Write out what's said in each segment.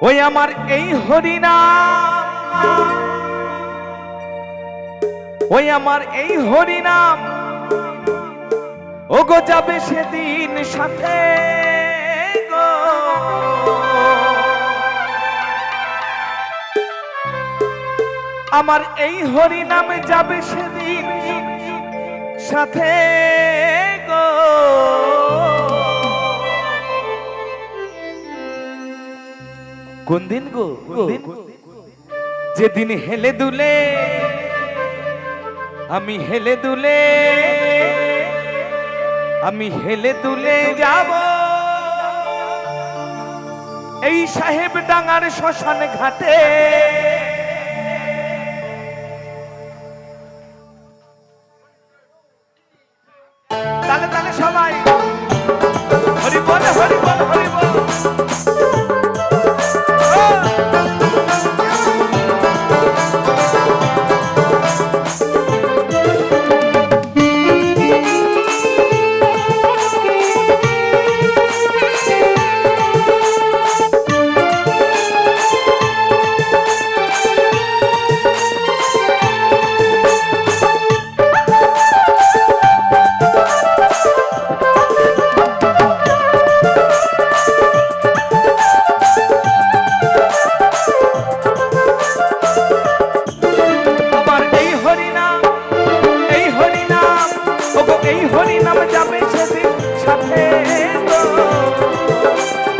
ওই আমার এই হরিনাম, ওই আমার এই হরিনাম ও গো যাবে সেদিন সাথে গো। আমার এই হরিনাম যাবে সেদিন সাথে গো। কোন দিন গো? যেদিন হেলে দুলে আমি হেলে দুলে, আমি হেলে দুলে যাব এই সাহেব ডাঙ্গার শ্মশান ঘাটে। তালে তালে সবাই হরি বল হরি বল হরি বল।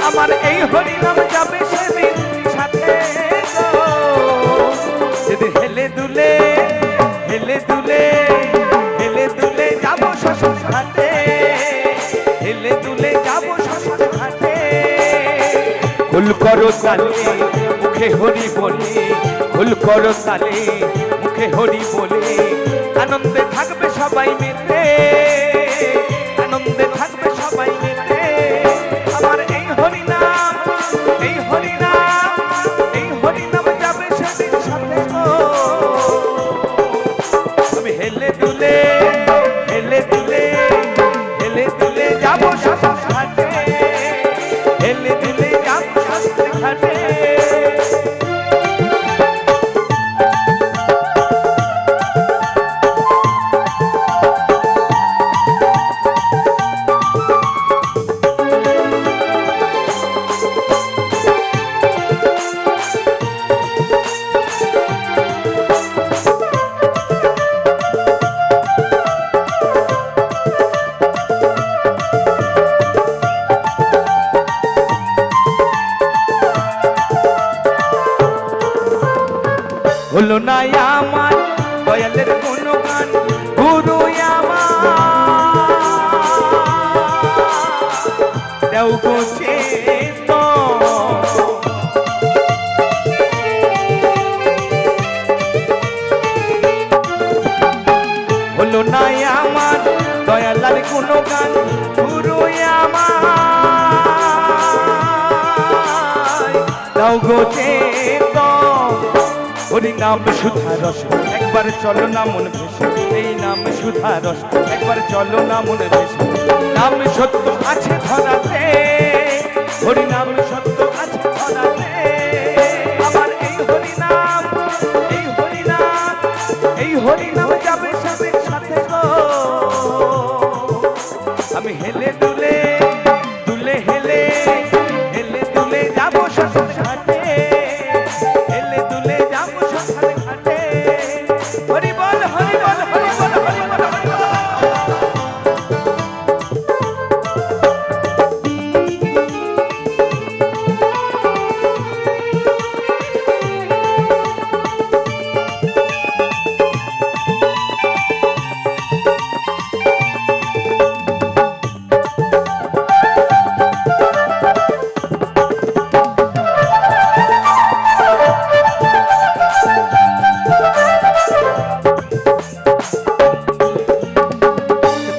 আমার এই হরিনাম যাবে সেদিন সাথে গো। যেদিন হেলে দুলে হেলে দুলে হেলে দুলে যাব শ্মশান ঘাটে, হেলে দুলে যাব শ্মশান ঘাটে। ফুল করো তালে মুখে হরি বলে, ফুল করো তালে মুখে হরি বলে, আনন্দে থাকবে সবাই মেতে, আনন্দে থাকবে সবাই মেতে। আমার এই হরিনাম, এই হরিনাম, এই হরিনাম যাবে সেদিন সাথে গো। আমি হেলে দুলে হেলে দুলে হেলে দুলে যাব শ্মশান ঘাটে, হেলে দুলে যাব শ্মশান ঘাটে। হলো না আমার দয়ালের কোনো গান, গুরু আমার দেও গো চেতন। হলো না আমার দয়ালের কোনো গান, গুরু আমার দেও গো চেতন। হরি নাম সুধা রস একবার চলো না মন ভেসে, এই নাম সুধা রস একবার চলো না মন ভেসে। নাম সত্য আছে ধরাতে, হরি নাম সত্য আছে ধরাতে। আমার এই হরি নাম, এই হরি নাম, এই হরি নাম যাবে সেদিন সাথে গো। আমি হেলে দুলে দুলে হেলে হেলে দুলে যাবো শ্মশান ঘাটে, হেলে দুলে যাবো শ্মশান ঘাটে। হরি বল হরি বল হরি বল হরি বল হরি বল।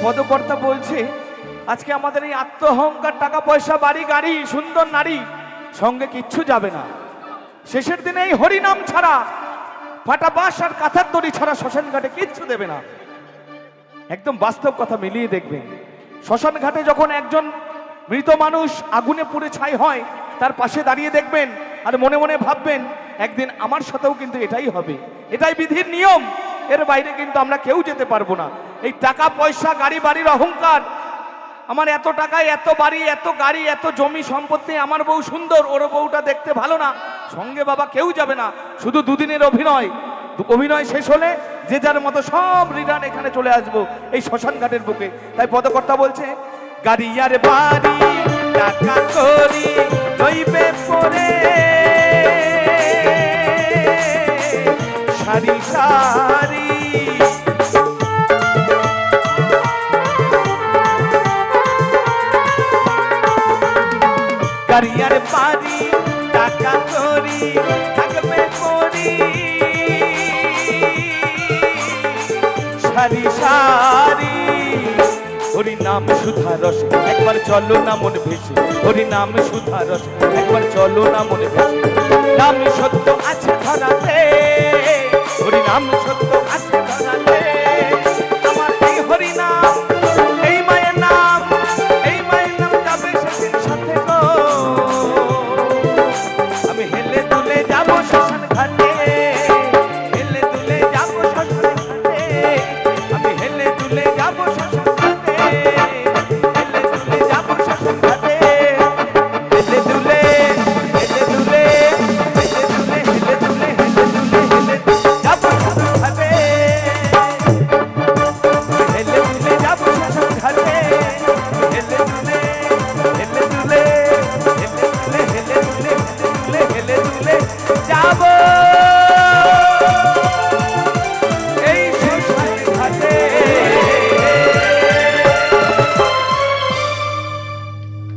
পদকর্তা বলছে আজকে আমাদের এই আত্মহংকার, টাকা পয়সা, বাড়ি গাড়ি, সুন্দর নারী সঙ্গে কিচ্ছু যাবে না। শেষের দিনে এই হরিনাম ছাড়া, ফাটা বাঁশ আর কাঁথার দড়ি ছাড়া শ্মশান ঘাটে কিচ্ছু দেবে না। একদম বাস্তব কথা মিলিয়ে দেখবেন। শ্মশান ঘাটে যখন একজন মৃত মানুষ আগুনে পুড়ে ছাই হয়, তার পাশে দাঁড়িয়ে দেখবেন আর মনে মনে ভাববেন একদিন আমার সাথেও কিন্তু এটাই হবে, এটাই বিধির নিয়ম, এর বাইরে কিন্তু আমরা কেউ যেতে পারবো না। এই টাকা পয়সা গাড়ি বাড়ির অহংকার, আমার এত টাকায় এত বাড়ি এত গাড়ি এত জমি সম্পত্তি, আমার বউ সুন্দর ওর বউটা দেখতে ভালো না, সঙ্গে বাবা কেউ যাবে না, শুধু দুদিনের অভিনয়, অভিনয় শেষ হলে যে যার মতো সব রিটার্ন এখানে চলে আসবো এই শ্মশান ঘাটের বুকে। তাই পদকর্তা বলছে গাড়ি আর বাড়ি টাকা করি নইবে পরে সারি সারি, গাড়ি আর বাড়ি টাকা করি থাকবে করি সারি সারি। হরি নাম সুধা রস একবার চলো না মন ভেসে, হরি নাম সুধা রস একবার চলো না মন ভেসে। নাম সত্য আছে ধরাতে, হরি নাম সত্য আছে ধরাতে।